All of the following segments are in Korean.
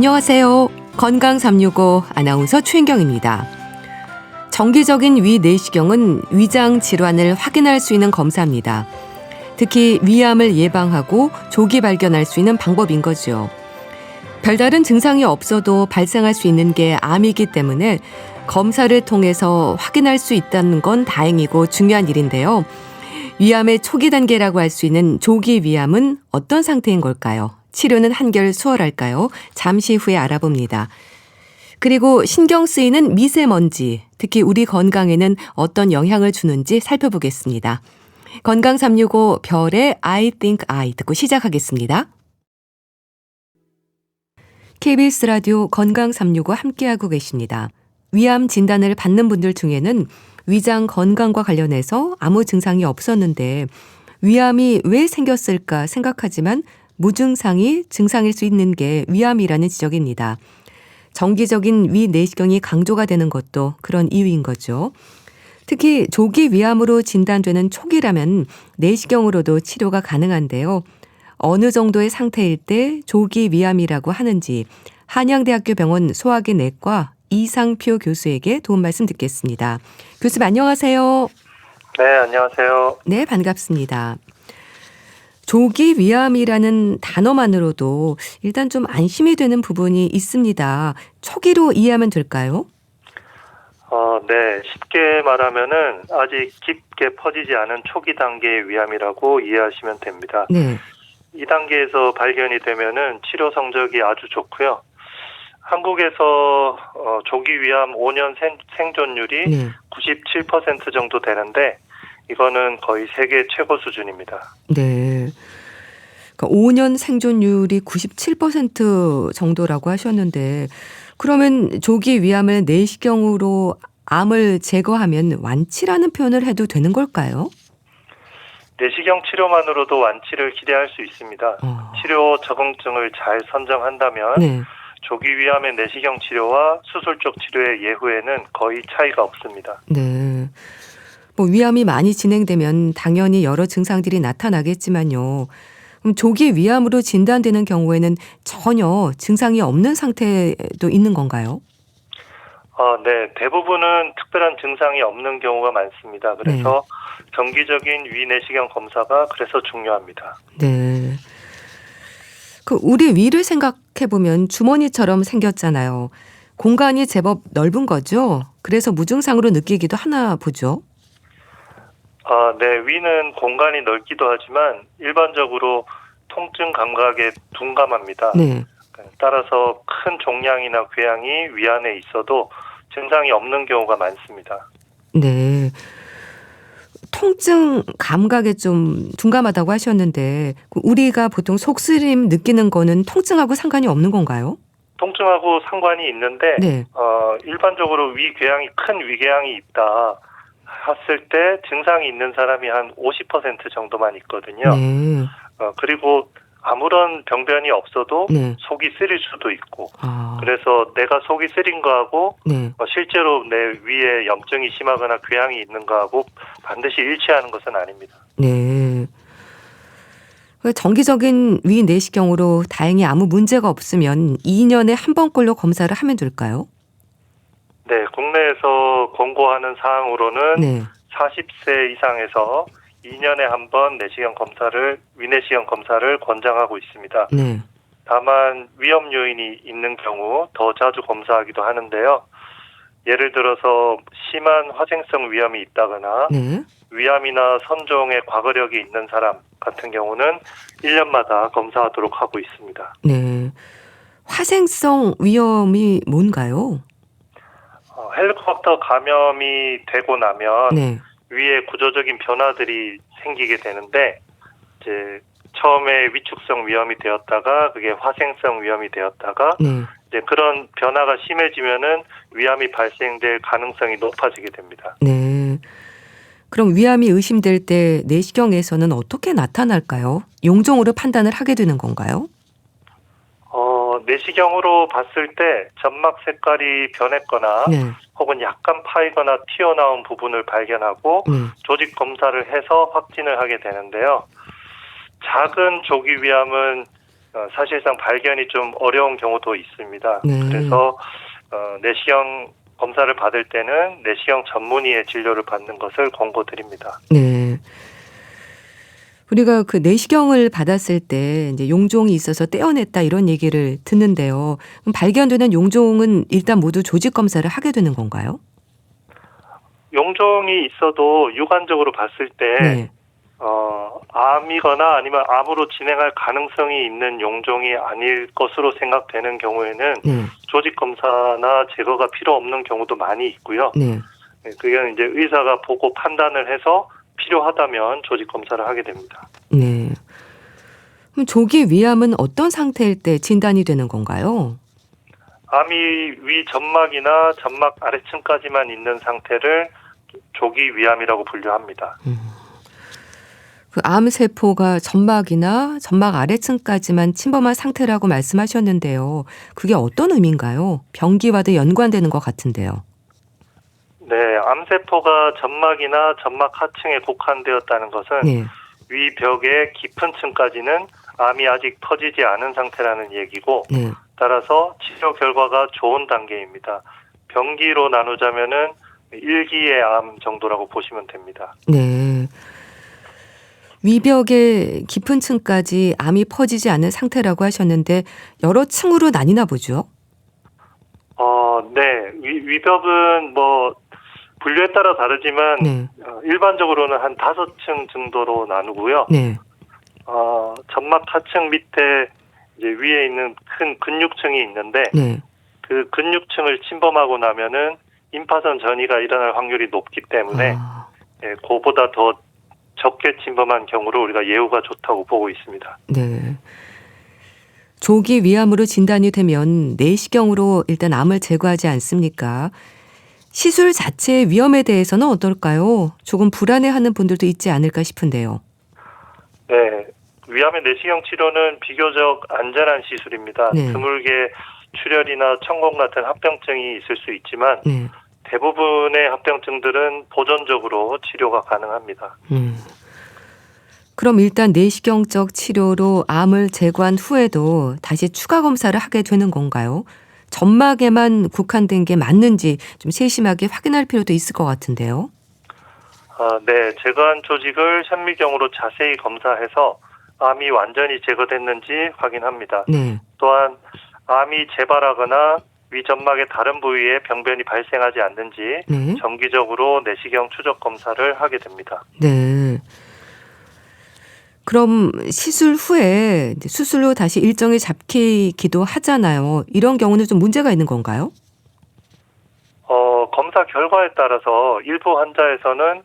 안녕하세요. 건강 365 아나운서 최인경입니다. 정기적인 위 내시경은 위장 질환을 확인할 수 있는 검사입니다. 특히 위암을 예방하고 조기 발견할 수 있는 방법인 거죠. 별다른 증상이 없어도 발생할 수 있는 게 암이기 때문에 검사를 통해서 확인할 수 있다는 건 다행이고 중요한 일인데요. 위암의 초기 단계라고 할 수 있는 조기 위암은 어떤 상태인 걸까요? 치료는 한결 수월할까요? 잠시 후에 알아봅니다. 그리고 신경 쓰이는 미세먼지, 특히 우리 건강에는 어떤 영향을 주는지 살펴보겠습니다. 건강 365 별의 I think I 듣고 시작하겠습니다. KBS 라디오 건강 365 함께하고 계십니다. 위암 진단을 받는 분들 중에는 위장 건강과 관련해서 아무 증상이 없었는데 위암이 왜 생겼을까 생각하지만 무증상이 증상일 수 있는 게 위암이라는 지적입니다. 정기적인 위 내시경이 강조가 되는 것도 그런 이유인 거죠. 특히 조기 위암으로 진단되는 초기라면 내시경으로도 치료가 가능한데요. 어느 정도의 상태일 때 조기 위암이라고 하는지 한양대학교 병원 소화기 내과 이상표 교수에게 도움 말씀 듣겠습니다. 교수님 안녕하세요. 네, 안녕하세요. 네, 반갑습니다. 조기 위암이라는 단어만으로도 일단 좀 안심이 되는 부분이 있습니다. 초기로 이해하면 될까요? 네, 쉽게 말하면은 아직 깊게 퍼지지 않은 초기 단계의 위암이라고 이해하시면 됩니다. 네. 이 단계에서 발견이 되면은 치료 성적이 아주 좋고요. 한국에서 조기 위암 5년 생존율이 네. 97% 정도 되는데 이거는 거의 세계 최고 수준입니다. 네. 그러니까 5년 생존율이 97% 정도라고 하셨는데 그러면 조기 위암을 내시경으로 암을 제거하면 완치라는 표현을 해도 되는 걸까요? 내시경 치료만으로도 완치를 기대할 수 있습니다. 치료 적응증을 잘 선정한다면 네. 조기 위암의 내시경 치료와 수술 쪽 치료의 예후에는 거의 차이가 없습니다. 네. 뭐 위암이 많이 진행되면 당연히 여러 증상들이 나타나겠지만요. 그럼 조기 위암으로 진단되는 경우에는 전혀 증상이 없는 상태도 있는 건가요? 네. 대부분은 특별한 증상이 없는 경우가 많습니다. 그래서 정기적인 위 내시경 검사가 그래서 중요합니다. 네. 그 우리 위를 생각해 보면 주머니처럼 생겼잖아요. 공간이 제법 넓은 거죠. 그래서 무증상으로 느끼기도 하나 보죠. 네. 위는 공간이 넓기도 하지만 일반적으로 통증 감각에 둔감합니다. 네. 따라서 큰 종양이나 궤양이 위 안에 있어도 증상이 없는 경우가 많습니다. 네. 통증 감각에 좀 둔감하다고 하셨는데 우리가 보통 속쓰림 느끼는 거는 통증하고 상관이 없는 건가요? 통증하고 상관이 있는데 네. 일반적으로 위 궤양이 큰 위궤양이 있다 했을 때 증상이 있는 사람이 한 50% 정도만 있거든요. 네. 그리고 아무런 병변이 없어도 네. 속이 쓰릴 수도 있고 아. 그래서 내가 속이 쓰린 거하고 네. 실제로 내 위에 염증이 심하거나 궤양이 있는 거하고 반드시 일치하는 것은 아닙니다. 네. 정기적인 위 내시경으로 다행히 아무 문제가 없으면 2년에 한 번꼴로 검사를 하면 될까요? 네, 국내에서 권고하는 사항으로는 네. 40세 이상에서 2년에 한 번 위내시경 검사를 권장하고 있습니다. 네. 다만 위험 요인이 있는 경우 더 자주 검사하기도 하는데요. 예를 들어서 심한 화생성 위암이 있다거나 네. 위암이나 선종의 과거력이 있는 사람 같은 경우는 1년마다 검사하도록 하고 있습니다. 네. 화생성 위험이 뭔가요? 헬리코박터 감염이 되고 나면 네. 위에 구조적인 변화들이 생기게 되는데 이제 처음에 위축성 위염이 되었다가 그게 화생성 위염이 되었다가 네. 이제 그런 변화가 심해지면은 위암이 발생될 가능성이 높아지게 됩니다. 네. 그럼 위암이 의심될 때 내시경에서는 어떻게 나타날까요? 용종으로 판단을 하게 되는 건가요? 내시경으로 봤을 때 점막 색깔이 변했거나 네. 혹은 약간 파이거나 튀어나온 부분을 발견하고 네. 조직 검사를 해서 확진을 하게 되는데요. 작은 조기 위암은 사실상 발견이 좀 어려운 경우도 있습니다. 네. 그래서 내시경 검사를 받을 때는 내시경 전문의의 진료를 받는 것을 권고드립니다. 네. 우리가 그 내시경을 받았을 때 이제 용종이 있어서 떼어냈다 이런 얘기를 듣는데요. 그럼 발견되는 용종은 일단 모두 조직 검사를 하게 되는 건가요? 용종이 있어도 육안적으로 봤을 때 네. 암이거나 아니면 암으로 진행할 가능성이 있는 용종이 아닐 것으로 생각되는 경우에는 네. 조직 검사나 제거가 필요 없는 경우도 많이 있고요. 네. 그게 이제 의사가 보고 판단을 해서 필요하다면 조직 검사를 하게 됩니다. 네. 그럼 조기 위암은 어떤 상태일 때 진단이 되는 건가요? 암이 위 점막이나 점막 아래층까지만 있는 상태를 조기 위암이라고 분류합니다. 그 암세포가 점막이나 점막 아래층까지만 침범한 상태라고 말씀하셨는데요. 그게 어떤 의미인가요? 병기와도 연관되는 것 같은데요. 네, 암세포가 점막이나 점막 하층에 국한되었다는 것은 네. 위벽의 깊은 층까지는 암이 아직 퍼지지 않은 상태라는 얘기고, 네. 따라서 치료 결과가 좋은 단계입니다. 병기로 나누자면은 1기의 암 정도라고 보시면 됩니다. 네. 위벽의 깊은 층까지 암이 퍼지지 않은 상태라고 하셨는데 여러 층으로 나뉘나 보죠? 네. 위벽은 분류에 따라 다르지만, 네. 일반적으로는 한 5층 정도로 나누고요. 네. 점막 하층 밑에 이제 위에 있는 큰 근육층이 있는데, 네. 그 근육층을 침범하고 나면은 임파선 전이가 일어날 확률이 높기 때문에, 아, 그보다 더 적게 침범한 경우로 우리가 예후가 좋다고 보고 있습니다. 네. 조기 위암으로 진단이 되면 내시경으로 일단 암을 제거하지 않습니까? 시술 자체의 위험에 대해서는 어떨까요? 조금 불안해하는 분들도 있지 않을까 싶은데요. 네. 위암의 내시경 치료는 비교적 안전한 시술입니다. 네. 드물게 출혈이나 천공 같은 합병증이 있을 수 있지만 네. 대부분의 합병증들은 보존적으로 치료가 가능합니다. 그럼 일단 내시경적 치료로 암을 제거한 후에도 다시 추가 검사를 하게 되는 건가요? 점막에만 국한된 게 맞는지 좀 세심하게 확인할 필요도 있을 것 같은데요. 네. 제거한 조직을 현미경으로 자세히 검사해서 암이 완전히 제거됐는지 확인합니다. 네. 또한 암이 재발하거나 위점막의 다른 부위에 병변이 발생하지 않는지 네. 정기적으로 내시경 추적 검사를 하게 됩니다. 네. 그럼 시술 후에 이제 수술로 다시 일정이 잡히기도 하잖아요. 이런 경우는 좀 문제가 있는 건가요? 검사 결과에 따라서 일부 환자에서는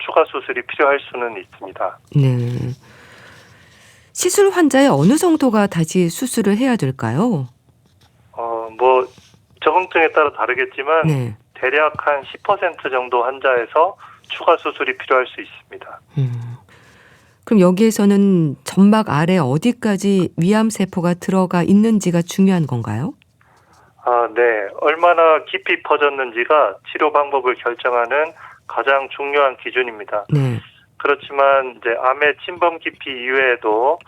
추가 수술이 필요할 수는 있습니다. 네. 시술 환자의 어느 정도가 다시 수술을 해야 될까요? 적응증에 따라 다르겠지만 네. 대략 한 10% 정도 환자에서 추가 수술이 필요할 수 있습니다. 그럼 여기에서는 점막 아래 어디까지 위암세포가 들어가 있는지가 중요한 건가요? 네. 얼마나 깊이 퍼졌는지가 치료 방법을 결정하는 가장 중요한 기준입니다. 네. 그렇지만 이제 암의 침범 깊이 이외에도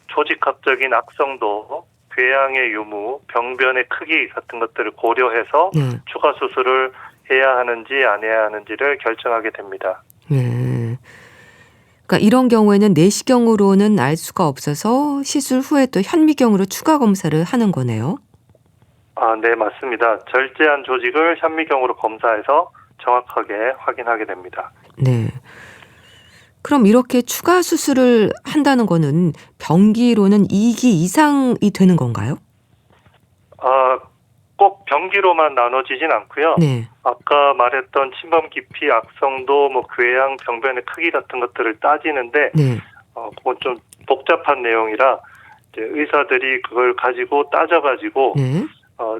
조직학적인 악성도, 궤양의 유무, 병변의 크기 같은 것들을 고려해서 네. 추가 수술을 해야 하는지 안 해야 하는지를 결정하게 됩니다. 네. 그러니까 이런 경우에는 내시경으로는 알 수가 없어서 시술 후에 또 현미경으로 추가 검사를 하는 거네요. 네, 맞습니다. 절제한 조직을 현미경으로 검사해서 정확하게 확인하게 됩니다. 네. 그럼 이렇게 추가 수술을 한다는 거는 병기로는 2기 이상이 되는 건가요? 꼭 병기로만 나눠지진 않고요. 네. 아까 말했던 침범 깊이, 악성도, 궤양, 병변의 크기 같은 것들을 따지는데, 네. 그건 좀 복잡한 내용이라 이제 의사들이 그걸 가지고 따져가지고 네.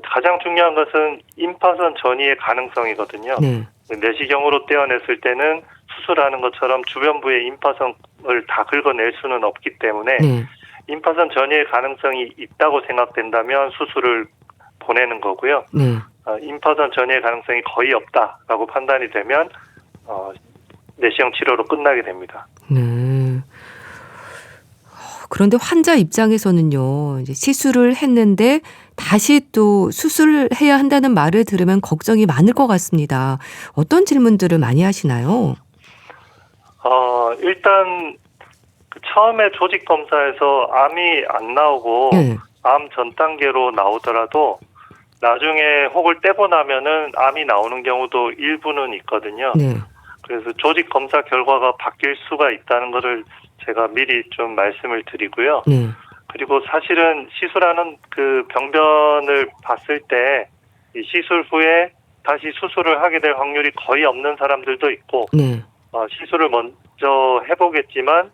가장 중요한 것은 임파선 전이의 가능성이거든요. 네. 내시경으로 떼어냈을 때는 수술하는 것처럼 주변부의 임파선을 다 긁어낼 수는 없기 때문에 네. 임파선 전이의 가능성이 있다고 생각된다면 수술을 보내는 거고요. 네. 임파선 전이의 가능성이 거의 없다라고 판단이 되면 내시경 치료로 끝나게 됩니다. 네. 그런데 환자 입장에서는요. 이제 시술을 했는데 다시 또 수술해야 한다는 말을 들으면 걱정이 많을 것 같습니다. 어떤 질문들을 많이 하시나요? 일단 그 처음에 조직 검사에서 암이 안 나오고 예. 암 전 단계로 나오더라도 나중에 혹을 떼고 나면은 암이 나오는 경우도 일부는 있거든요. 네. 그래서 조직 검사 결과가 바뀔 수가 있다는 것을 제가 미리 좀 말씀을 드리고요. 네. 그리고 사실은 시술하는 그 병변을 봤을 때 이 시술 후에 다시 수술을 하게 될 확률이 거의 없는 사람들도 있고, 네. 시술을 먼저 해보겠지만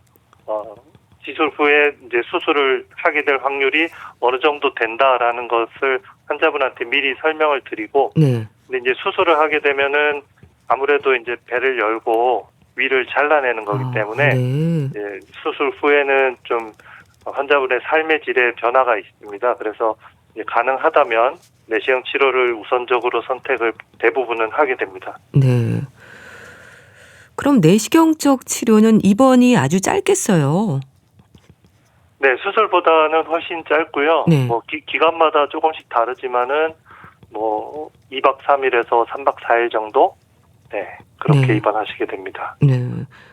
시술 후에 이제 수술을 하게 될 확률이 어느 정도 된다라는 것을 환자분한테 미리 설명을 드리고, 네. 근데 이제 수술을 하게 되면은 아무래도 이제 배를 열고 위를 잘라내는 거기 때문에 네. 이제 수술 후에는 좀 환자분의 삶의 질에 변화가 있습니다. 그래서 이제 가능하다면 내시경 치료를 우선적으로 선택을 대부분은 하게 됩니다. 네. 그럼 내시경적 치료는 입원이 아주 짧겠어요. 네, 수술보다는 훨씬 짧고요. 네. 뭐 기간마다 조금씩 다르지만은 뭐 2박 3일에서 3박 4일 정도 그렇게 네. 입원하시게 됩니다. 네.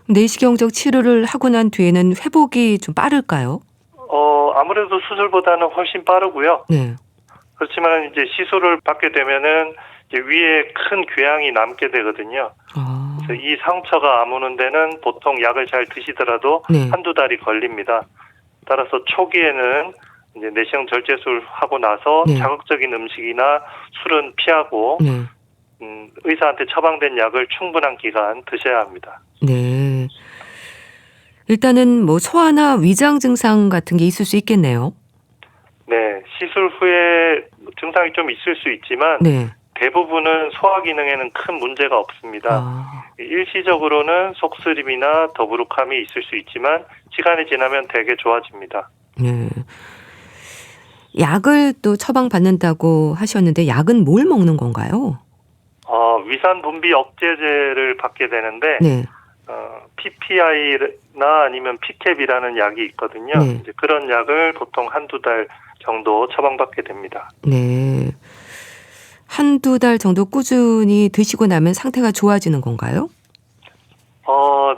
내시경적 치료를 하고 난 뒤에는 회복이 좀 빠를까요? 아무래도 수술보다는 훨씬 빠르고요. 네. 그렇지만 이제 시술을 받게 되면은 이제 위에 큰 궤양이 남게 되거든요. 아. 그래서 이 상처가 아무는 데는 보통 약을 잘 드시더라도 네. 한두 달이 걸립니다. 따라서 초기에는 이제 내시경 절제술 하고 나서 네. 자극적인 음식이나 술은 피하고 네. 의사한테 처방된 약을 충분한 기간 드셔야 합니다. 네. 일단은 뭐 소화나 위장 증상 같은 게 있을 수 있겠네요. 네, 시술 후에 증상이 좀 있을 수 있지만 네. 대부분은 소화 기능에는 큰 문제가 없습니다. 일시적으로는 속쓰림이나 더부룩함이 있을 수 있지만 시간이 지나면 되게 좋아집니다. 네. 약을 또 처방받는다고 하셨는데 약은 뭘 먹는 건가요? 위산 분비 억제제를 받게 되는데 네. PPI나 아니면 PCAB이라는 약이 있거든요. 네. 이제 그런 약을 보통 한두 달 정도 처방받게 됩니다. 네. 한두 달 정도 꾸준히 드시고 나면 상태가 좋아지는 건가요?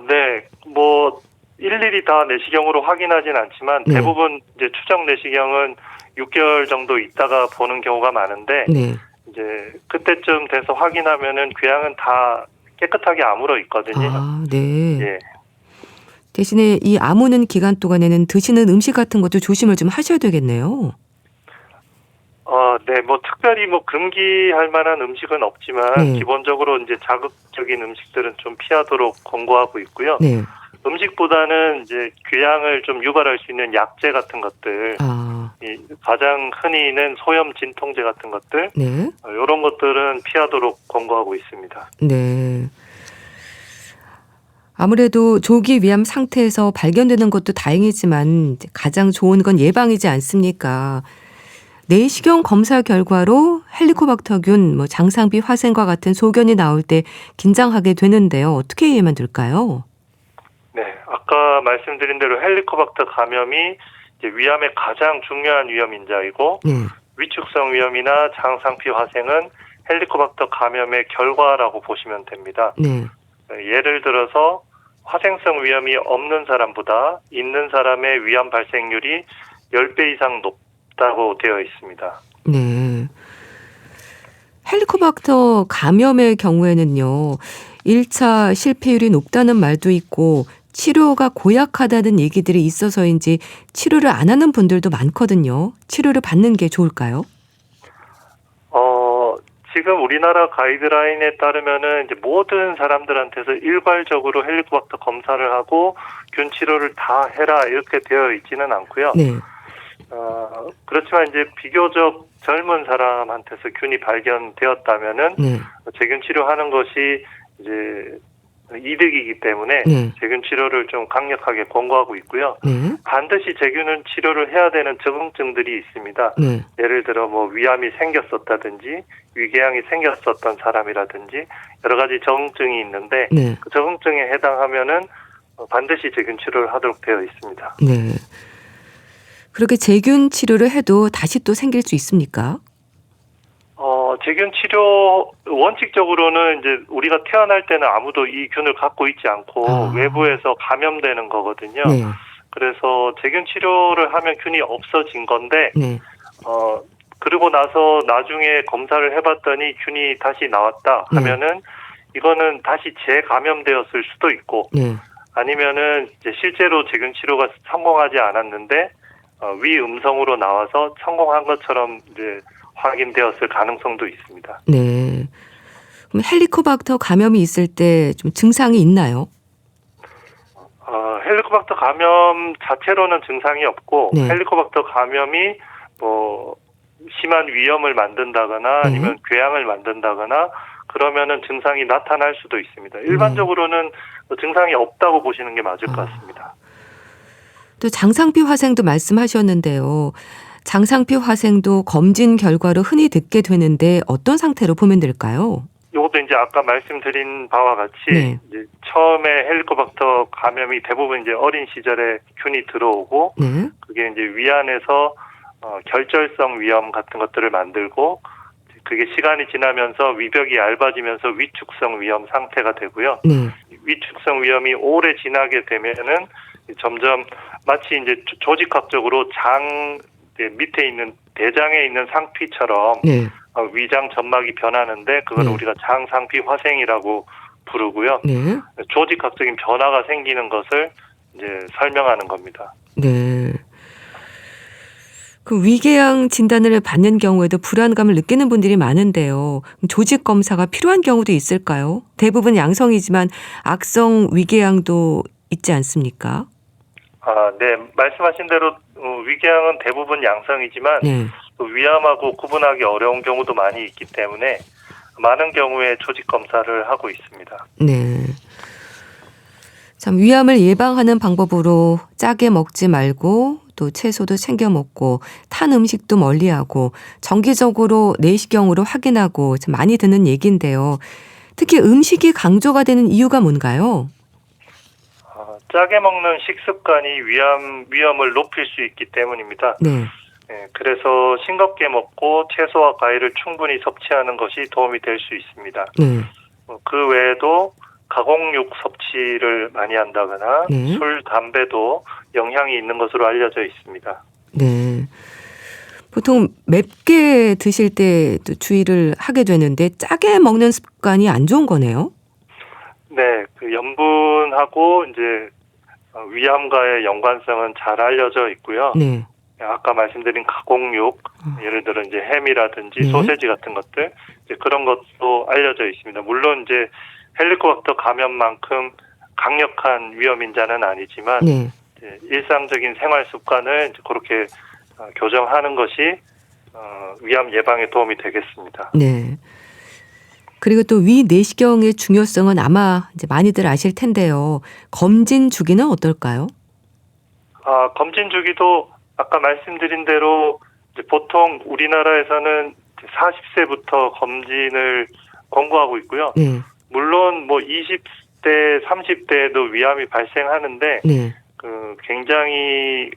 네. 뭐 일일이 다 내시경으로 확인하진 않지만 네. 대부분 이제 추정 내시경은 6개월 정도 있다가 보는 경우가 많은데 네. 이제 그때쯤 돼서 확인하면은 궤양은 다 깨끗하게 아물어 있거든요. 네. 예. 대신에 이 아무는 기간 동안에는 드시는 음식 같은 것도 조심을 좀 하셔야 되겠네요. 네. 뭐 특별히 뭐 금기할 만한 음식은 없지만 네. 기본적으로 이제 자극적인 음식들은 좀 피하도록 권고하고 있고요. 네. 음식보다는 이제 궤양을 좀 유발할 수 있는 약재 같은 것들, 가장 흔히는 소염 진통제 같은 것들, 네. 이런 것들은 피하도록 권고하고 있습니다. 네. 아무래도 조기 위암 상태에서 발견되는 것도 다행이지만 가장 좋은 건 예방이지 않습니까? 내시경 검사 결과로 헬리코박터균, 장상비 화생과 같은 소견이 나올 때 긴장하게 되는데요. 어떻게 이해하면 될까요? 네, 아까 말씀드린 대로 헬리코박터 감염이 이제 위암의 가장 중요한 위험 인자이고 네. 위축성 위염이나 장상피 화생은 헬리코박터 감염의 결과라고 보시면 됩니다. 네. 예를 들어서 화생성 위험이 없는 사람보다 있는 사람의 위암 발생률이 10배 이상 높다고 되어 있습니다. 네. 헬리코박터 감염의 경우에는요. 1차 실패율이 높다는 말도 있고 치료가 고약하다는 얘기들이 있어서인지 치료를 안 하는 분들도 많거든요. 치료를 받는 게 좋을까요? 지금 우리나라 가이드라인에 따르면은 이제 모든 사람들한테서 일괄적으로 헬리코박터 검사를 하고 균 치료를 다 해라 이렇게 되어 있지는 않고요. 네. 그렇지만 이제 비교적 젊은 사람한테서 균이 발견되었다면은 네. 재균 치료하는 것이 이제 이득이기 때문에 네. 재균 치료를 좀 강력하게 권고하고 있고요. 네. 반드시 재균 치료를 해야 되는 적응증들이 있습니다. 네. 예를 들어 뭐 위암이 생겼었다든지 위궤양이 생겼었던 사람이라든지 여러 가지 적응증이 있는데 네. 그 적응증에 해당하면은 반드시 재균 치료를 하도록 되어 있습니다. 네. 그렇게 재균 치료를 해도 다시 또 생길 수 있습니까? 재균 치료 원칙적으로는 이제 우리가 태어날 때는 아무도 이 균을 갖고 있지 않고 외부에서 감염되는 거거든요. 네. 그래서 재균 치료를 하면 균이 없어진 건데 네. 그리고 나서 나중에 검사를 해봤더니 균이 다시 나왔다 하면은 이거는 다시 재감염되었을 수도 있고 네. 아니면은 이제 실제로 재균 치료가 성공하지 않았는데 위 음성으로 나와서 성공한 것처럼 이제 확인되었을 가능성도 있습니다. 네. 그럼 헬리코박터 감염이 있을 때 좀 증상이 있나요? 헬리코박터 감염 자체로는 증상이 없고 네. 헬리코박터 감염이 뭐 심한 위염을 만든다거나 네. 아니면 궤양을 만든다거나 그러면은 증상이 나타날 수도 있습니다. 일반적으로는 증상이 없다고 보시는 게 맞을 것 같습니다. 또 장상피 화생도 말씀하셨는데요. 장상피 화생도 검진 결과로 흔히 듣게 되는데 어떤 상태로 보면 될까요? 이것도 이제 아까 말씀드린 바와 같이 네. 이제 처음에 헬리코박터 감염이 대부분 이제 어린 시절에 균이 들어오고 네. 그게 이제 위 안에서 결절성 위염 같은 것들을 만들고 그게 시간이 지나면서 위벽이 얇아지면서 위축성 위염 상태가 되고요. 네. 위축성 위염이 오래 지나게 되면은 점점 마치 이제 조직학적으로 장 밑에 있는 대장에 있는 상피처럼 네. 위장 점막이 변하는데 그걸 네. 우리가 장상피 화생이라고 부르고요. 네. 조직학적인 변화가 생기는 것을 이제 설명하는 겁니다. 네. 그 위궤양 진단을 받는 경우에도 불안감을 느끼는 분들이 많은데요. 조직 검사가 필요한 경우도 있을까요? 대부분 양성이지만 악성 위궤양도 있지 않습니까? 네. 말씀하신 대로 위궤양은 대부분 양성이지만 네. 또 위암하고 구분하기 어려운 경우도 많이 있기 때문에 많은 경우에 조직 검사를 하고 있습니다. 네. 참 위암을 예방하는 방법으로 짜게 먹지 말고 또 채소도 챙겨 먹고 탄 음식도 멀리하고 정기적으로 내시경으로 확인하고 참 많이 듣는 얘기인데요. 특히 음식이 강조가 되는 이유가 뭔가요? 짜게 먹는 식습관이 위험을 높일 수 있기 때문입니다. 네. 네, 그래서 싱겁게 먹고 채소와 과일을 충분히 섭취하는 것이 도움이 될 수 있습니다. 네. 그 외에도 가공육 섭취를 많이 한다거나 네. 술, 담배도 영향이 있는 것으로 알려져 있습니다. 네. 보통 맵게 드실 때 또 주의를 하게 되는데 짜게 먹는 습관이 안 좋은 거네요. 네, 그 염분하고 이제 위암과의 연관성은 잘 알려져 있고요. 네. 아까 말씀드린 가공육, 예를 들어 이제 햄이라든지 네. 소세지 같은 것들, 이제 그런 것도 알려져 있습니다. 물론 이제 헬리코박터 감염만큼 강력한 위험 인자는 아니지만 네. 이제 일상적인 생활 습관을 이제 그렇게 교정하는 것이 위암 예방에 도움이 되겠습니다. 네. 그리고 또 위 내시경의 중요성은 아마 이제 많이들 아실 텐데요. 검진 주기는 어떨까요? 검진 주기도 아까 말씀드린 대로 이제 보통 우리나라에서는 40세부터 검진을 권고하고 있고요. 네. 물론 뭐 20대, 30대에도 위암이 발생하는데 네. 굉장히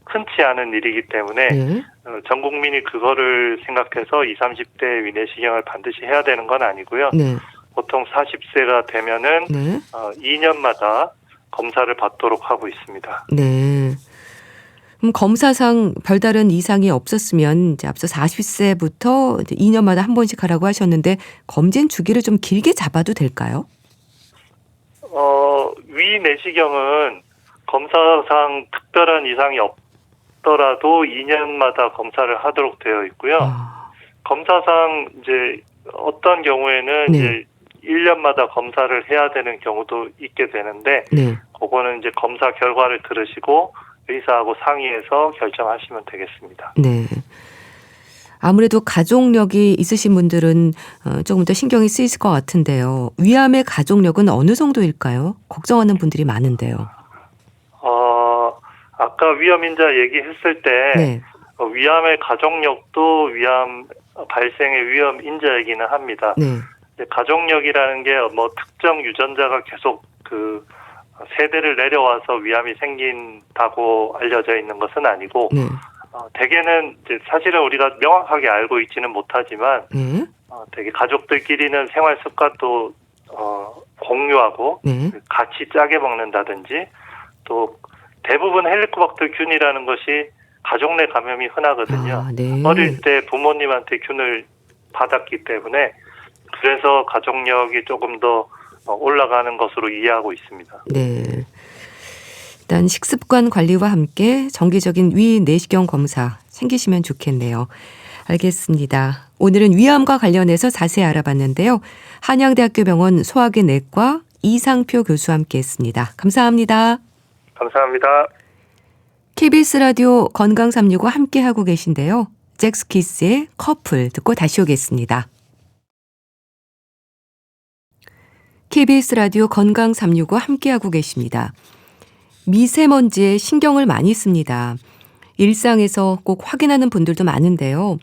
흔치 않은 일이기 때문에 네. 전 국민이 그거를 생각해서 20, 30대 위내시경을 반드시 해야 되는 건 아니고요. 네. 보통 40세가 되면은 네. 2년마다 검사를 받도록 하고 있습니다. 네. 그럼 검사상 별다른 이상이 없었으면 이제 앞서 40세부터 이제 2년마다 한 번씩 하라고 하셨는데 검진 주기를 좀 길게 잡아도 될까요? 위 내시경은 검사상 특별한 이상이 없더라도 2년마다 검사를 하도록 되어 있고요. 검사상 이제 어떤 경우에는 네. 이제 1년마다 검사를 해야 되는 경우도 있게 되는데 네. 그거는 이제 검사 결과를 들으시고 의사하고 상의해서 결정하시면 되겠습니다. 네. 아무래도 가족력이 있으신 분들은 조금 더 신경이 쓰이실 것 같은데요. 위암의 가족력은 어느 정도일까요? 걱정하는 분들이 많은데요. 아까 위험 인자 얘기했을 때 네. 위암의 가족력도 위암 발생의 위험 인자이기는 합니다. 네. 가족력이라는 게 뭐 특정 유전자가 계속 세대를 내려와서 위암이 생긴다고 알려져 있는 것은 아니고 네. 대개는 이제 사실은 우리가 명확하게 알고 있지는 못하지만 네. 되게 가족들끼리는 생활 습관도 공유하고 네. 같이 짜게 먹는다든지 또 대부분 헬리코박터 균이라는 것이 가족 내 감염이 흔하거든요. 아, 네. 어릴 때 부모님한테 균을 받았기 때문에 그래서 가족력이 조금 더 올라가는 것으로 이해하고 있습니다. 네. 일단 식습관 관리와 함께 정기적인 위 내시경 검사 챙기시면 좋겠네요. 알겠습니다. 오늘은 위암과 관련해서 자세히 알아봤는데요. 한양대학교 병원 소화기 내과 이상표 교수와 함께했습니다. 감사합니다. 감사합니다. KBS 라디오 건강 365 함께하고 계신데요. 잭스키스의 커플 듣고 다시 오겠습니다. KBS 라디오 건강 365 함께하고 계십니다. 미세먼지에 신경을 많이 씁니다. 일상에서 꼭 확인하는 분들도 많은데요.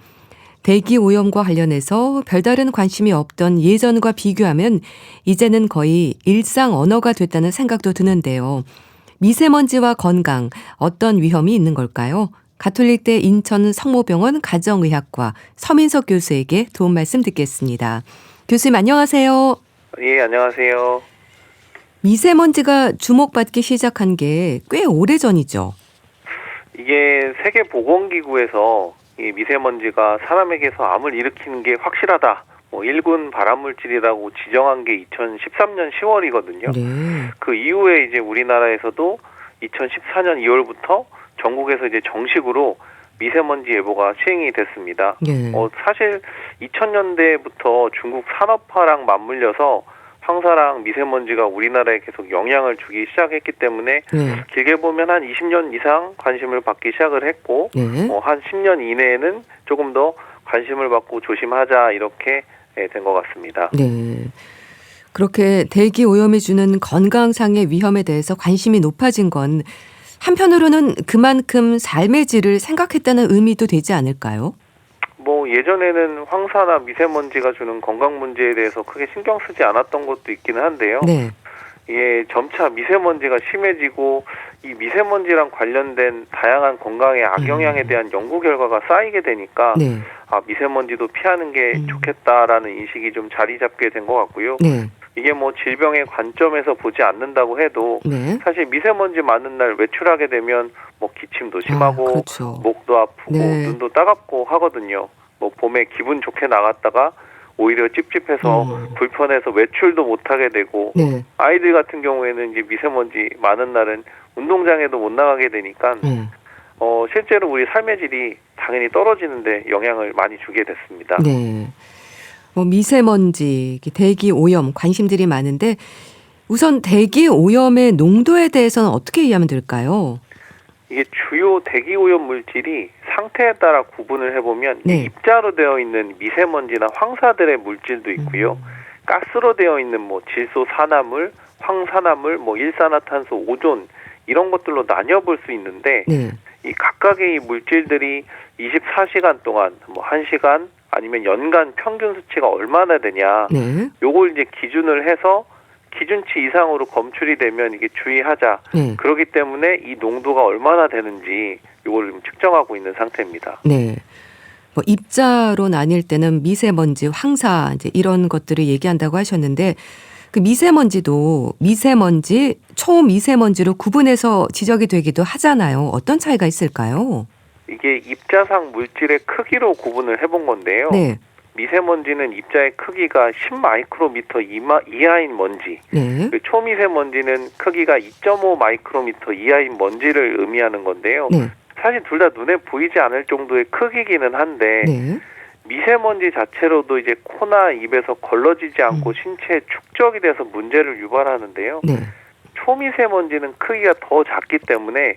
대기 오염과 관련해서 별다른 관심이 없던 예전과 비교하면 이제는 거의 일상 언어가 됐다는 생각도 드는데요. 미세먼지와 건강 어떤 위험이 있는 걸까요? 가톨릭대 인천 성모병원 가정의학과 서민석 교수에게 도움 말씀 듣겠습니다. 교수님 안녕하세요. 예, 안녕하세요. 미세먼지가 주목받기 시작한 게 꽤 오래전이죠. 이게 세계보건기구에서 이 미세먼지가 사람에게서 암을 일으키는 게 확실하다. 1군 발암물질이라고 지정한 게 2013년 10월이거든요. 네. 그 이후에 이제 우리나라에서도 2014년 2월부터 전국에서 이제 정식으로 미세먼지 예보가 시행이 됐습니다. 네. 사실 2000년대부터 중국 산업화랑 맞물려서 황사랑 미세먼지가 우리나라에 계속 영향을 주기 시작했기 때문에 네. 길게 보면 한 20년 이상 관심을 받기 시작을 했고 네. 한 10년 이내에는 조금 더 관심을 받고 조심하자 이렇게 된 것 같습니다. 네. 그렇게 대기 오염이 주는 건강상의 위험에 대해서 관심이 높아진 건 한편으로는 그만큼 삶의 질을 생각했다는 의미도 되지 않을까요? 예전에는 황사나 미세먼지가 주는 건강 문제에 대해서 크게 신경 쓰지 않았던 것도 있기는 한데요. 네. 예, 점차 미세먼지가 심해지고 이 미세먼지랑 관련된 다양한 건강의 악영향에 대한 연구 결과가 쌓이게 되니까 네. 미세먼지도 피하는 게 좋겠다라는 인식이 좀 자리 잡게 된 것 같고요. 네. 이게 질병의 관점에서 보지 않는다고 해도 네. 사실 미세먼지 많은 날 외출하게 되면 기침도 심하고 그렇죠. 목도 아프고 네. 눈도 따갑고 하거든요. 봄에 기분 좋게 나갔다가 오히려 찝찝해서 불편해서 외출도 못하게 되고 네. 아이들 같은 경우에는 이제 미세먼지 많은 날은 운동장에도 못 나가게 되니까 실제로 우리 삶의 질이 당연히 떨어지는데 영향을 많이 주게 됐습니다. 네. 미세먼지, 대기 오염 관심들이 많은데 우선 대기 오염의 농도에 대해서는 어떻게 이해하면 될까요? 이게 주요 대기 오염 물질이 상태에 따라 구분을 해보면 네. 입자로 되어 있는 미세먼지나 황사들의 물질도 있고요. 가스로 되어 있는 질소 산화물, 황산화물, 일산화탄소, 오존 이런 것들로 나뉘어볼 수 있는데 네. 이 각각의 이 물질들이 24시간 동안 1시간 아니면 연간 평균 수치가 얼마나 되냐 네. 요걸 이제 기준을 해서 기준치 이상으로 검출이 되면 이게 주의하자. 네. 그렇기 때문에 이 농도가 얼마나 되는지 이걸 측정하고 있는 상태입니다. 네. 입자로 나뉠 때는 미세먼지, 황사 이제 이런 것들을 얘기한다고 하셨는데 그 미세먼지도 미세먼지, 초미세먼지로 구분해서 지적이 되기도 하잖아요. 어떤 차이가 있을까요? 이게 입자상 물질의 크기로 구분을 해본 건데요. 네. 미세먼지는 입자의 크기가 10마이크로미터 이하인 먼지, 네. 초미세먼지는 크기가 2.5 마이크로미터 이하인 먼지를 의미하는 건데요. 네. 사실 둘 다 눈에 보이지 않을 정도의 크기기는 한데 네. 미세먼지 자체로도 이제 코나 입에서 걸러지지 않고 신체에 축적이 돼서 문제를 유발하는데요. 네. 초미세먼지는 크기가 더 작기 때문에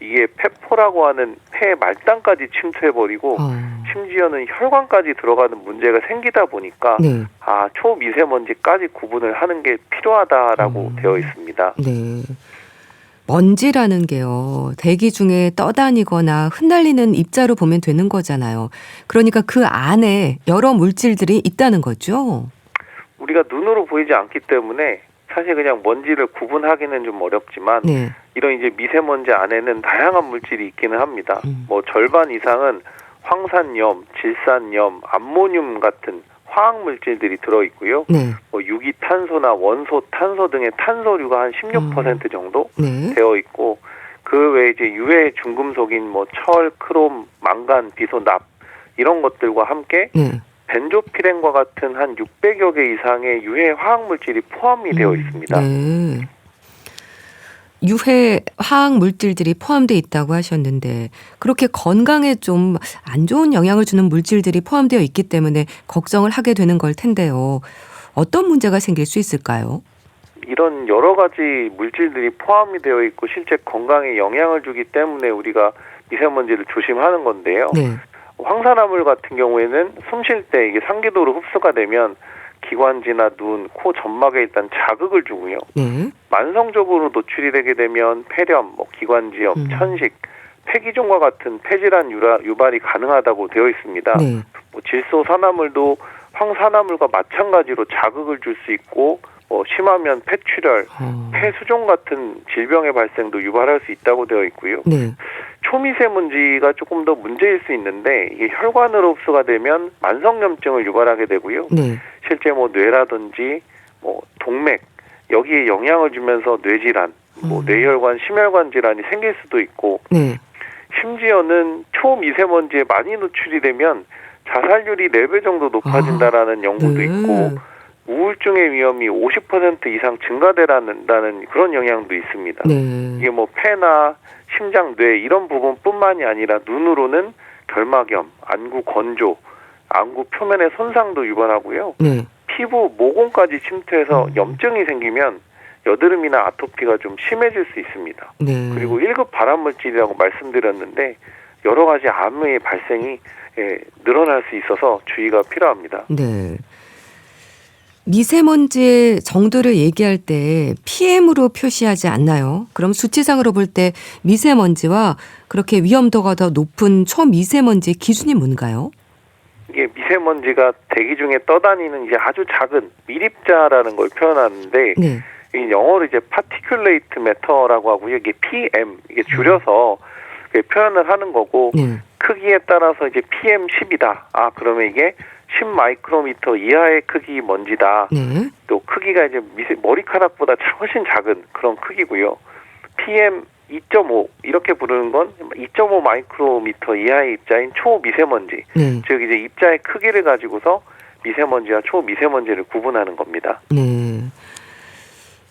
이게 폐포라고 하는 폐 말단까지 침투해버리고 심지어는 혈관까지 들어가는 문제가 생기다 보니까 네. 초미세먼지까지 구분을 하는 게 필요하다라고 되어 있습니다. 네. 먼지라는 게요. 대기 중에 떠다니거나 흩날리는 입자로 보면 되는 거잖아요. 그러니까 그 안에 여러 물질들이 있다는 거죠. 우리가 눈으로 보이지 않기 때문에 사실 그냥 먼지를 구분하기는 좀 어렵지만 네. 이런 이제 미세먼지 안에는 다양한 물질이 있기는 합니다. 뭐 절반 이상은 황산염, 질산염, 암모늄 같은 화학 물질들이 들어 있고요. 네. 뭐 유기탄소나 원소, 탄소 등의 탄소류가 한 16% 정도 네. 되어 있고 그 외에 이제 유해 중금속인 뭐 철, 크롬, 망간, 비소, 납 이런 것들과 함께 네. 벤조피렌과 같은 한 600여 개 이상의 유해 화학 물질이 포함이 되어 있습니다. 네. 유해 화학 물질들이 포함되어 있다고 하셨는데 그렇게 건강에 좀 안 좋은 영향을 주는 물질들이 포함되어 있기 때문에 걱정을 하게 되는 걸 텐데요. 어떤 문제가 생길 수 있을까요? 이런 여러 가지 물질들이 포함이 되어 있고 실제 건강에 영향을 주기 때문에 우리가 미세먼지를 조심하는 건데요. 네. 황산화물 같은 경우에는 숨 쉴 때 이게 상기도로 흡수가 되면 기관지나 눈, 코 점막에 일단 자극을 주고요. 네. 만성적으로 노출이 되게 되면 폐렴, 뭐 기관지염, 천식, 폐기종과 같은 폐질환 유발이 가능하다고 되어 있습니다. 네. 뭐 질소 산화물도 황산화물과 마찬가지로 자극을 줄 수 있고 심하면 폐출혈, 폐수종 같은 질병의 발생도 유발할 수 있다고 되어 있고요. 네. 초미세먼지가 조금 더 문제일 수 있는데 이게 혈관으로 흡수가 되면 만성염증을 유발하게 되고요. 네. 실제 뭐 뇌라든지 뭐 동맥 여기에 영향을 주면서 뇌질환, 뭐 뇌혈관, 심혈관 질환이 생길 수도 있고 네. 심지어는 초미세먼지에 많이 노출이 되면 자살률이 4배 정도 높아진다라는 연구도 네. 있고 우울증의 위험이 50% 이상 증가된다는 그런 영향도 있습니다. 네. 이게 뭐 폐나 심장, 뇌 이런 부분뿐만이 아니라 눈으로는 결막염, 안구 건조, 안구 표면의 손상도 유발하고요. 네. 피부, 모공까지 침투해서 염증이 생기면 여드름이나 아토피가 좀 심해질 수 있습니다. 네. 그리고 1급 발암물질이라고 말씀드렸는데 여러 가지 암의 발생이 늘어날 수 있어서 주의가 필요합니다. 네. 미세먼지의 정도를 얘기할 때 PM으로 표시하지 않나요? 그럼 수치상으로 볼 때 미세먼지와 그렇게 위험도가 더 높은 초미세먼지 기준이 뭔가요? 이게 미세먼지가 대기 중에 떠다니는 이제 아주 작은 미립자라는 걸 표현하는데 네. 이 영어로 이제 particulate matter라고 하고요. 이게 PM 이게 줄여서 표현을 하는 거고 네. 크기에 따라서 이제 PM10이다. 아 그러면 이게 10 마이크로미터 이하의 크기 먼지다. 네. 또 크기가 이제 머리카락보다 훨씬 작은 그런 크기고요. PM 2.5 이렇게 부르는 건 2.5 마이크로미터 이하의 입자인 초미세먼지. 네. 즉 이제 입자의 크기를 가지고서 미세먼지와 초미세먼지를 구분하는 겁니다. 네.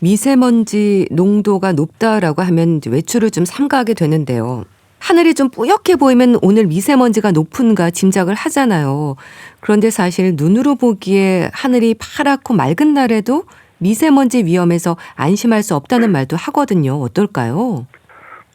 미세먼지 농도가 높다라고 하면 이제 외출을 좀 삼가하게 되는데요. 하늘이 좀 뿌옇게 보이면 오늘 미세먼지가 높은가 짐작을 하잖아요. 그런데 사실 눈으로 보기에 하늘이 파랗고 맑은 날에도 미세먼지 위험에서 안심할 수 없다는 말도 하거든요. 어떨까요?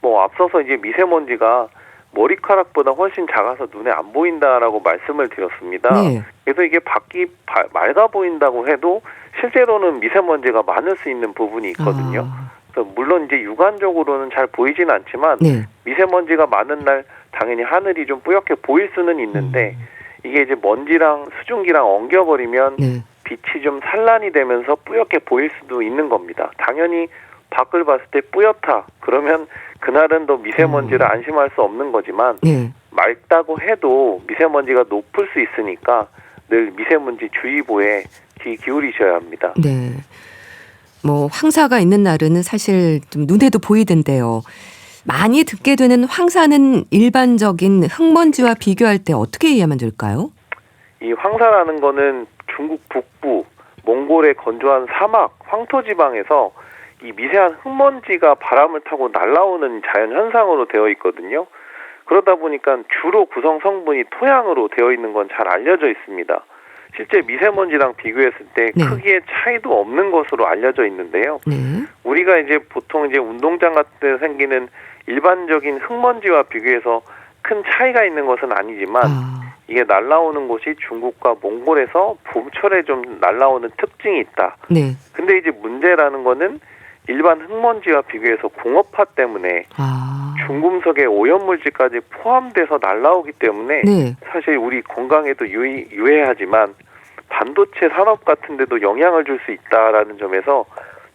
뭐 앞서서 이제 미세먼지가 머리카락보다 훨씬 작아서 눈에 안 보인다라고 말씀을 드렸습니다. 네. 그래서 이게 밖이 맑아 보인다고 해도 실제로는 미세먼지가 많을 수 있는 부분이 있거든요. 그래서 물론 이제 육안적으로는 잘 보이진 않지만 네. 미세먼지가 많은 날 당연히 하늘이 좀 뿌옇게 보일 수는 있는데 이게 이제 먼지랑 수증기랑 엉겨버리면 네. 빛이 좀 산란이 되면서 뿌옇게 보일 수도 있는 겁니다. 당연히 밖을 봤을 때 뿌옇다. 그러면 그날은 더 미세먼지를 안심할 수 없는 거지만 네. 맑다고 해도 미세먼지가 높을 수 있으니까 늘 미세먼지 주의보에 귀 기울이셔야 합니다. 네. 뭐 황사가 있는 날은 사실 좀 눈에도 보이던데요. 많이 듣게 되는 황사는 일반적인 흙먼지와 비교할 때 어떻게 이해하면 될까요? 이 황사라는 거는 중국 북부, 몽골의 건조한 사막, 황토지방에서 이 미세한 흙먼지가 바람을 타고 날아오는 자연 현상으로 되어 있거든요. 그러다 보니까 주로 구성 성분이 토양으로 되어 있는 건 잘 알려져 있습니다. 실제 미세먼지랑 비교했을 때 네. 크기의 차이도 없는 것으로 알려져 있는데요. 네. 우리가 이제 보통 이제 운동장 같은 데 생기는 일반적인 흙먼지와 비교해서 큰 차이가 있는 것은 아니지만 이게 날아오는 곳이 중국과 몽골에서 봄철에 좀 날아오는 특징이 있다. 네. 근데 이제 문제라는 거는 일반 흙먼지와 비교해서 공업화 때문에 중금속의 오염물질까지 포함돼서 날아오기 때문에 네. 사실 우리 건강에도 유해하지만 반도체 산업 같은 데도 영향을 줄 수 있다라는 점에서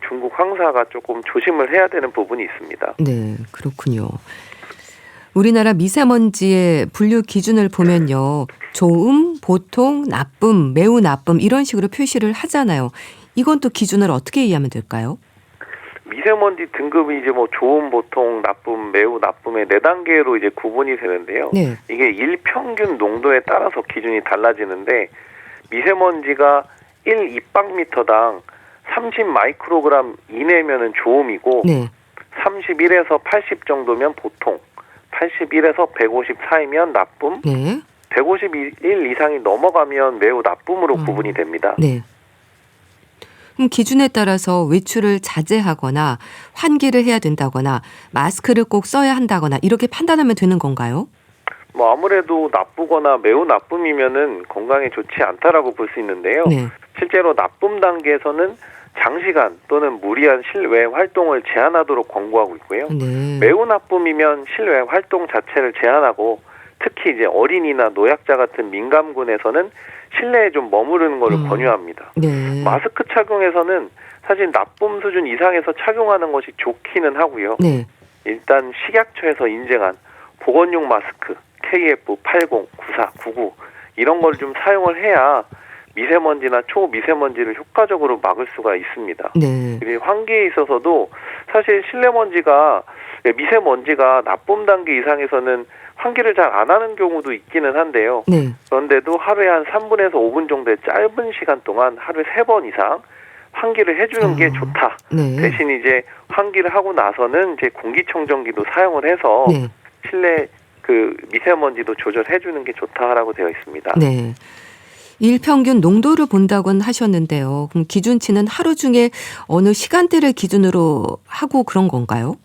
중국 황사가 조금 조심을 해야 되는 부분이 있습니다. 네, 그렇군요. 우리나라 미세먼지의 분류 기준을 보면요. 좋음, 보통, 나쁨, 매우 나쁨 이런 식으로 표시를 하잖아요. 이건 또 기준을 어떻게 이해하면 될까요? 미세먼지 등급이 이제 뭐 좋음, 보통, 나쁨, 매우 나쁨의 4단계로 이제 구분이 되는데요. 네. 이게 일평균 농도에 따라서 기준이 달라지는데 미세먼지가 1 입방미터당 30 마이크로그램 이내면은 좋음이고 네. 31에서 80 정도면 보통, 81에서 150 사이면 나쁨, 네. 151 이상이 넘어가면 매우 나쁨으로 구분이 됩니다. 네. 그럼 기준에 따라서 외출을 자제하거나 환기를 해야 된다거나 마스크를 꼭 써야 한다거나 이렇게 판단하면 되는 건가요? 뭐 아무래도 나쁘거나 매우 나쁨이면은 건강에 좋지 않다라고 볼 수 있는데요. 네. 실제로 나쁨 단계에서는 장시간 또는 무리한 실외 활동을 제한하도록 권고하고 있고요. 네. 매우 나쁨이면 실외 활동 자체를 제한하고 특히 이제 어린이나 노약자 같은 민감군에서는 실내에 좀 머무르는 것을 권유합니다. 네. 마스크 착용에서는 사실 나쁨 수준 이상에서 착용하는 것이 좋기는 하고요. 네. 일단 식약처에서 인증한 보건용 마스크 KF80, 94, 99 이런 걸 좀 사용을 해야 미세먼지나 초미세먼지를 효과적으로 막을 수가 있습니다. 네. 그리고 환기에 있어서도 사실 실내먼지가 미세먼지가 나쁨 단계 이상에서는 환기를 잘 안 하는 경우도 있기는 한데요. 네. 그런데도 하루에 한 3분에서 5분 정도의 짧은 시간 동안 하루에 3번 이상 환기를 해주는 게 좋다. 네. 대신 이제 환기를 하고 나서는 이제 공기청정기도 사용을 해서 네. 실내 그 미세먼지도 조절해주는 게 좋다라고 되어 있습니다. 네. 일평균 농도를 본다고는 하셨는데요. 그럼 기준치는 하루 중에 어느 시간대를 기준으로 하고 그런 건가요?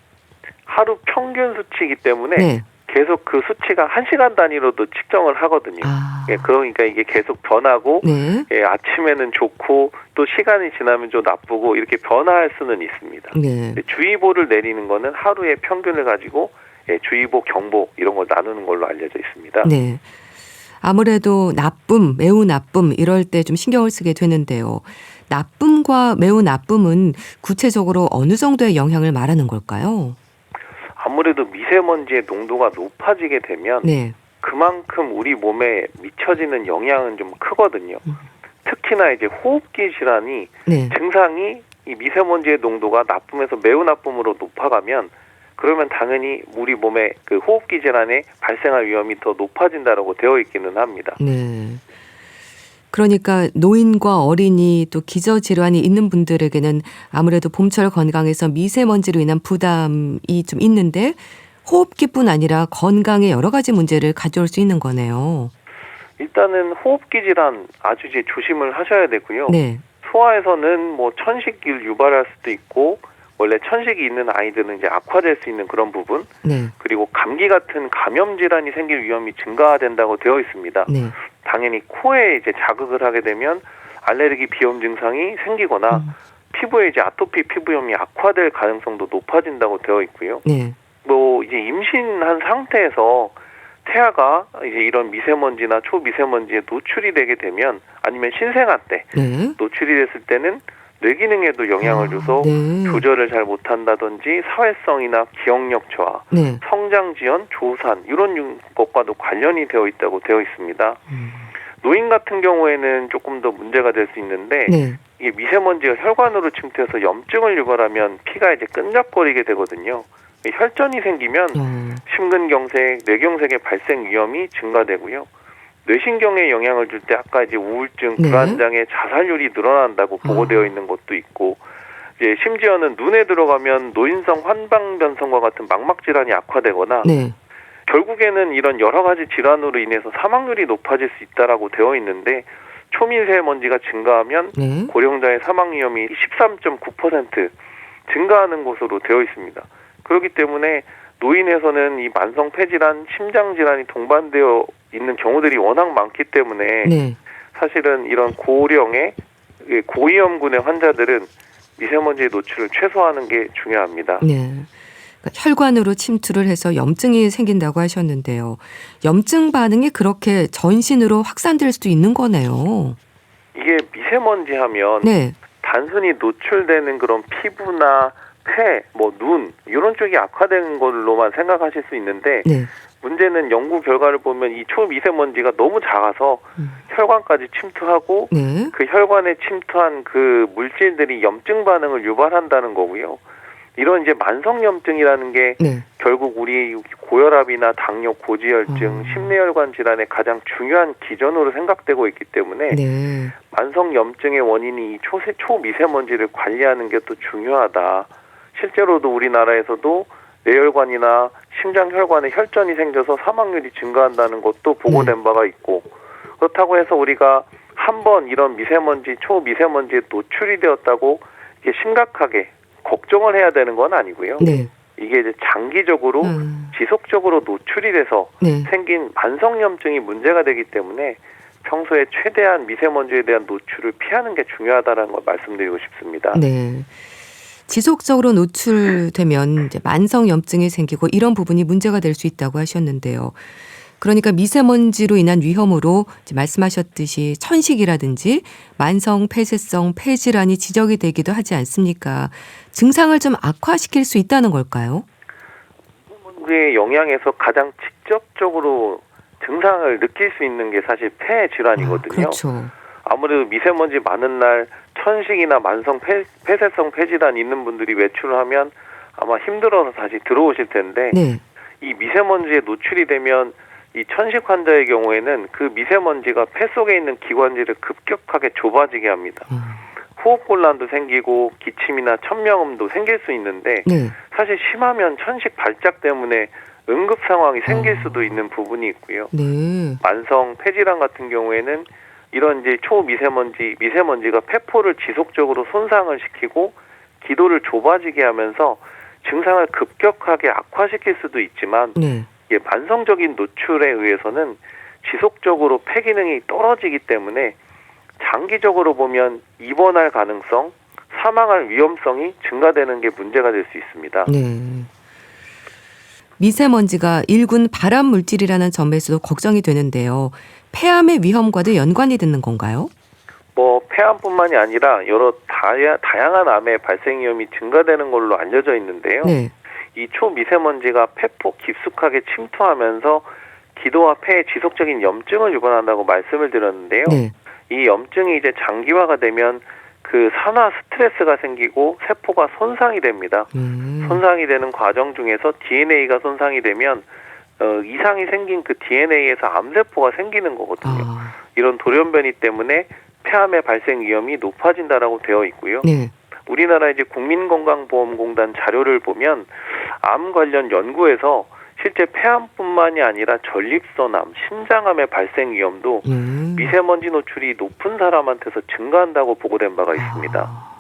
하루 평균 수치이기 때문에 네. 계속 그 수치가 1시간 단위로도 측정을 하거든요. 아. 예, 그러니까 이게 계속 변하고 네. 예, 아침에는 좋고 또 시간이 지나면 좀 나쁘고 이렇게 변화할 수는 있습니다. 네. 주의보를 내리는 거는 하루의 평균을 가지고 예, 주의보, 경보 이런 걸 나누는 걸로 알려져 있습니다. 네. 아무래도 나쁨, 매우 나쁨 이럴 때 좀 신경을 쓰게 되는데요. 나쁨과 매우 나쁨은 구체적으로 어느 정도의 영향을 말하는 걸까요? 아무래도 미세먼지의 농도가 높아지게 되면 네. 그만큼 우리 몸에 미쳐지는 영향은 좀 크거든요. 특히나 이제 호흡기 질환이 네. 증상이 이 미세먼지의 농도가 나쁨에서 매우 나쁨으로 높아가면 그러면 당연히 우리 몸에 그 호흡기 질환에 발생할 위험이 더 높아진다라고 되어 있기는 합니다. 네. 그러니까 노인과 어린이 또 기저질환이 있는 분들에게는 아무래도 봄철 건강에서 미세먼지로 인한 부담이 좀 있는데 호흡기뿐 아니라 건강에 여러 가지 문제를 가져올 수 있는 거네요. 일단은 호흡기 질환 아주 이제 조심을 하셔야 되고요. 네. 소아에서는 뭐 천식기를 유발할 수도 있고 원래 천식이 있는 아이들은 이제 악화될 수 있는 그런 부분 네. 그리고 감기 같은 감염 질환이 생길 위험이 증가된다고 되어 있습니다. 네. 당연히 코에 이제 자극을 하게 되면 알레르기 비염 증상이 생기거나 피부에 이제 아토피 피부염이 악화될 가능성도 높아진다고 되어 있고요. 네. 뭐 이제 임신한 상태에서 태아가 이제 이런 미세먼지나 초미세먼지에 노출이 되게 되면 아니면 신생아 때 네. 노출이 됐을 때는 뇌 기능에도 영향을 줘서 네. 조절을 잘 못한다든지 사회성이나 기억력 저하, 네. 성장 지연, 조산 이런 것과도 관련이 되어 있다고 되어 있습니다. 노인 같은 경우에는 조금 더 문제가 될 수 있는데 네. 이게 미세먼지가 혈관으로 침투해서 염증을 유발하면 피가 이제 끈적거리게 되거든요. 혈전이 생기면 심근경색, 뇌경색의 발생 위험이 증가되고요. 뇌신경에 영향을 줄 때 아까 이제 우울증, 네. 불안장애, 자살률이 늘어난다고 보고되어 있는 것도 있고 이제 심지어는 눈에 들어가면 노인성 환방변성과 같은 망막 질환이 악화되거나 네. 결국에는 이런 여러 가지 질환으로 인해서 사망률이 높아질 수 있다라고 되어 있는데 초미세먼지가 증가하면 네. 고령자의 사망 위험이 13.9% 증가하는 것으로 되어 있습니다. 그렇기 때문에 노인에서는 이 만성 폐질환, 심장 질환이 동반되어 있는 경우들이 워낙 많기 때문에 네. 사실은 이런 고령의 고위험군의 환자들은 미세먼지의 노출을 최소화하는 게 중요합니다. 네. 그러니까 혈관으로 침투를 해서 염증이 생긴다고 하셨는데요. 염증 반응이 그렇게 전신으로 확산될 수도 있는 거네요. 이게 미세먼지 하면 네. 단순히 노출되는 그런 피부나 폐, 눈 이런 쪽이 악화된 걸로만 생각하실 수 있는데 네. 문제는 연구 결과를 보면 이 초미세먼지가 너무 작아서 혈관까지 침투하고 네. 그 혈관에 침투한 그 물질들이 염증 반응을 유발한다는 거고요. 이런 이제 만성염증이라는 게 네. 결국 우리 고혈압이나 당뇨, 고지혈증, 심뇌혈관 질환의 가장 중요한 기전으로 생각되고 있기 때문에 네. 만성염증의 원인이 이 초미세먼지를 관리하는 게 또 중요하다. 실제로도 우리나라에서도 뇌혈관이나 심장혈관에 혈전이 생겨서 사망률이 증가한다는 것도 보고된 바가 있고, 그렇다고 해서 우리가 한번 이런 초미세먼지에 노출이 되었다고 이게 심각하게 걱정을 해야 되는 건 아니고요. 네. 이게 이제 장기적으로 지속적으로 노출이 돼서 네. 생긴 만성염증이 문제가 되기 때문에 평소에 최대한 미세먼지에 대한 노출을 피하는 게 중요하다는 걸 말씀드리고 싶습니다. 네. 지속적으로 노출되면 이제 만성염증이 생기고 이런 부분이 문제가 될 수 있다고 하셨는데요. 그러니까 미세먼지로 인한 위험으로 이제 말씀하셨듯이 천식이라든지 만성 폐쇄성 폐질환이 지적이 되기도 하지 않습니까? 증상을 좀 악화시킬 수 있다는 걸까요? 미세먼지의 영향에서 가장 직접적으로 증상을 느낄 수 있는 게 사실 폐 질환이거든요. 그렇죠. 아무래도 미세먼지 많은 날 천식이나 만성 폐쇄성 폐질환 있는 분들이 외출을 하면 아마 힘들어서 다시 들어오실 텐데 네. 이 미세먼지에 노출이 되면 이 천식 환자의 경우에는 그 미세먼지가 폐 속에 있는 기관지를 급격하게 좁아지게 합니다. 호흡곤란도 생기고 기침이나 천명음도 생길 수 있는데 네. 사실 심하면 천식 발작 때문에 응급 상황이 생길 수도 있는 부분이 있고요. 네. 만성 폐질환 같은 경우에는 이런 이제 미세먼지가 폐포를 지속적으로 손상을 시키고 기도를 좁아지게 하면서 증상을 급격하게 악화시킬 수도 있지만 네. 이게 만성적인 노출에 의해서는 지속적으로 폐 기능이 떨어지기 때문에 장기적으로 보면 입원할 가능성, 사망할 위험성이 증가되는 게 문제가 될 수 있습니다. 네. 미세먼지가 일군 발암 물질이라는 점에서도 걱정이 되는데요. 폐암의 위험과도 연관이 되는 건가요? 폐암뿐만이 아니라 여러 다양한 암의 발생 위험이 증가되는 걸로 알려져 있는데요. 네. 이 초미세먼지가 폐포 깊숙하게 침투하면서 기도와 폐에 지속적인 염증을 유발한다고 말씀을 드렸는데요. 네. 이 염증이 이제 장기화가 되면 그 산화 스트레스가 생기고 세포가 손상이 됩니다. 손상이 되는 과정 중에서 DNA가 손상이 되면 이상이 생긴 그 DNA에서 암세포가 생기는 거거든요. 이런 돌연변이 때문에 폐암의 발생 위험이 높아진다라고 되어 있고요. 네. 우리나라 이제 국민건강보험공단 자료를 보면 암 관련 연구에서 실제 폐암뿐만이 아니라 전립선암, 심장암의 발생 위험도 미세먼지 노출이 높은 사람한테서 증가한다고 보고된 바가 있습니다.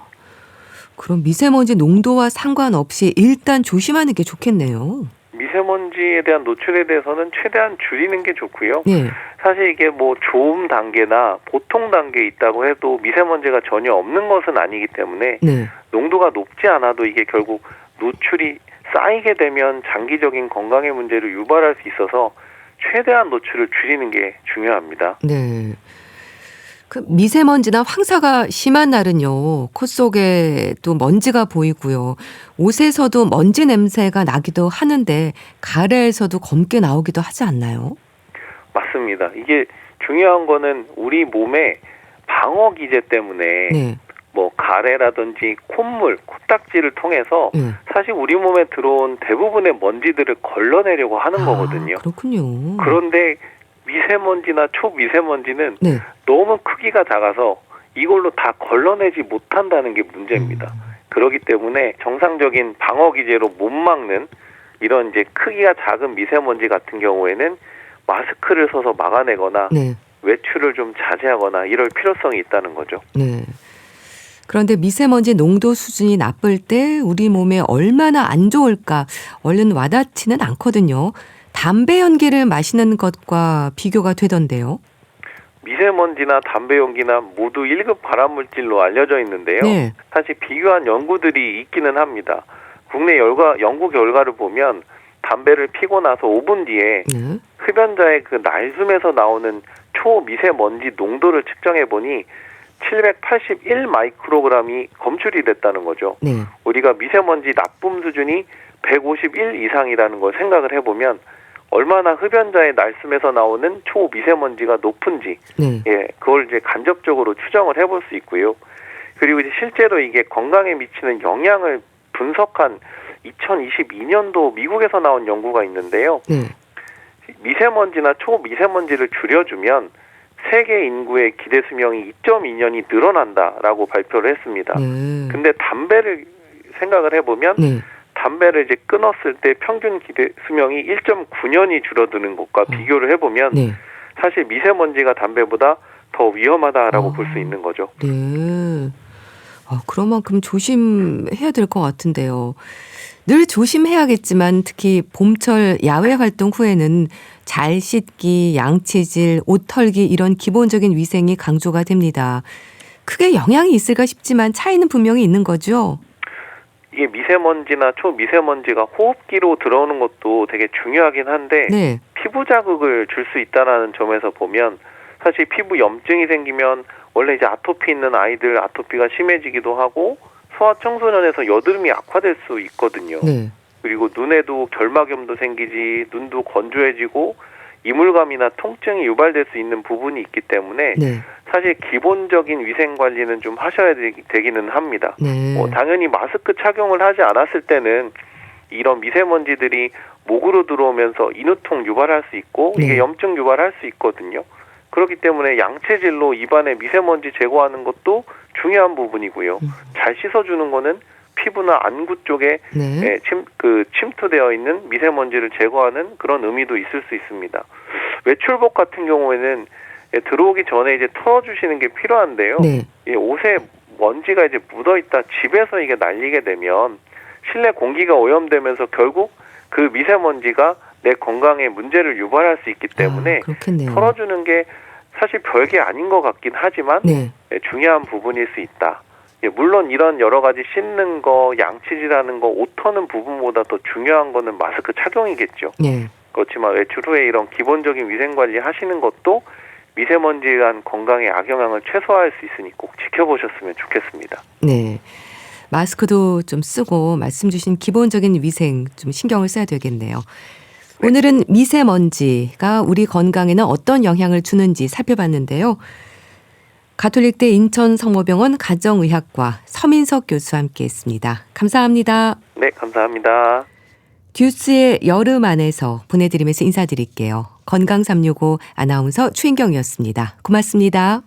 그럼 미세먼지 농도와 상관없이 일단 조심하는 게 좋겠네요. 미세먼지에 대한 노출에 대해서는 최대한 줄이는 게 좋고요. 네. 사실 이게 좋음 단계나 보통 단계에 있다고 해도 미세먼지가 전혀 없는 것은 아니기 때문에 네. 농도가 높지 않아도 이게 결국 노출이 쌓이게 되면 장기적인 건강의 문제를 유발할 수 있어서 최대한 노출을 줄이는 게 중요합니다. 네. 그 미세먼지나 황사가 심한 날은요, 코 속에 또 먼지가 보이고요, 옷에서도 먼지 냄새가 나기도 하는데 가래에서도 검게 나오기도 하지 않나요? 맞습니다. 이게 중요한 거는 우리 몸의 방어 기제 때문에 네. 가래라든지 콧물, 코딱지를 통해서 사실 우리 몸에 들어온 대부분의 먼지들을 걸러내려고 하는 거거든요. 그렇군요. 그런데 미세먼지나 초미세먼지는 네. 너무 크기가 작아서 이걸로 다 걸러내지 못한다는 게 문제입니다. 그렇기 때문에 정상적인 방어 기제로 못 막는 이런 이제 크기가 작은 미세먼지 같은 경우에는 마스크를 써서 막아내거나 네. 외출을 좀 자제하거나 이럴 필요성이 있다는 거죠. 네. 그런데 미세먼지 농도 수준이 나쁠 때 우리 몸에 얼마나 안 좋을까 얼른 와닿지는 않거든요. 담배 연기를 마시는 것과 비교가 되던데요. 미세먼지나 담배 연기나 모두 1급 발암물질로 알려져 있는데요. 네. 사실 비교한 연구들이 있기는 합니다. 국내 연구 결과를 보면 담배를 피고 나서 5분 뒤에 흡연자의 그 날숨에서 나오는 초미세먼지 농도를 측정해 보니 781 마이크로그램이 검출이 됐다는 거죠. 네. 우리가 미세먼지 나쁨 수준이 151 이상이라는 걸 생각을 해보면 얼마나 흡연자의 날숨에서 나오는 초미세먼지가 높은지, 네. 예, 그걸 이제 간접적으로 추정을 해볼 수 있고요. 그리고 이제 실제로 이게 건강에 미치는 영향을 분석한 2022년도 미국에서 나온 연구가 있는데요. 네. 미세먼지나 초미세먼지를 줄여주면 세계 인구의 기대 수명이 2.2년이 늘어난다라고 발표를 했습니다. 네. 근데 담배를 생각을 해보면 네. 담배를 이제 끊었을 때 평균 기대 수명이 1.9년이 줄어드는 것과 비교를 해보면 네. 사실 미세먼지가 담배보다 더 위험하다라고 볼 수 있는 거죠. 네. 그만큼 조심해야 될 것 같은데요. 늘 조심해야겠지만 특히 봄철 야외 활동 후에는 잘 씻기, 양치질, 옷 털기 이런 기본적인 위생이 강조가 됩니다. 크게 영향이 있을까 싶지만 차이는 분명히 있는 거죠. 이게 미세먼지나 초미세먼지가 호흡기로 들어오는 것도 되게 중요하긴 한데 네. 피부 자극을 줄 수 있다는 점에서 보면 사실 피부 염증이 생기면 원래 이제 아토피 있는 아이들 아토피가 심해지기도 하고 소아청소년에서 여드름이 악화될 수 있거든요. 네. 그리고 눈에도 결막염도 생기지 눈도 건조해지고 이물감이나 통증이 유발될 수 있는 부분이 있기 때문에 네. 사실 기본적인 위생 관리는 좀 하셔야 되기는 합니다. 네. 당연히 마스크 착용을 하지 않았을 때는 이런 미세먼지들이 목으로 들어오면서 인후통 유발할 수 있고 네. 이게 염증 유발할 수 있거든요. 그렇기 때문에 양체질로 입안에 미세먼지 제거하는 것도 중요한 부분이고요. 잘 씻어주는 거는 피부나 안구 쪽에 네. 침투되어 있는 미세먼지를 제거하는 그런 의미도 있을 수 있습니다. 외출복 같은 경우에는 들어오기 전에 이제 털어주시는 게 필요한데요. 네. 옷에 먼지가 이제 묻어있다 집에서 이게 날리게 되면 실내 공기가 오염되면서 결국 그 미세먼지가 내 건강에 문제를 유발할 수 있기 때문에 그렇겠네요. 털어주는 게 사실 별게 아닌 것 같긴 하지만 네. 중요한 부분일 수 있다. 물론 이런 여러 가지 씻는 거, 양치질하는 거, 옷 터는 부분보다 더 중요한 거는 마스크 착용이겠죠. 네. 그렇지만 외출 후에 이런 기본적인 위생 관리 하시는 것도 미세먼지에 대한 건강에 악영향을 최소화할 수 있으니 꼭 지켜보셨으면 좋겠습니다. 네. 마스크도 좀 쓰고 말씀 주신 기본적인 위생 좀 신경을 써야 되겠네요. 네. 오늘은 미세먼지가 우리 건강에는 어떤 영향을 주는지 살펴봤는데요. 가톨릭대 인천성모병원 가정의학과 서민석 교수와 함께했습니다. 감사합니다. 네, 감사합니다. 듀스의 여름 안에서 보내드리면서 인사드릴게요. 건강365 아나운서 추인경이었습니다. 고맙습니다.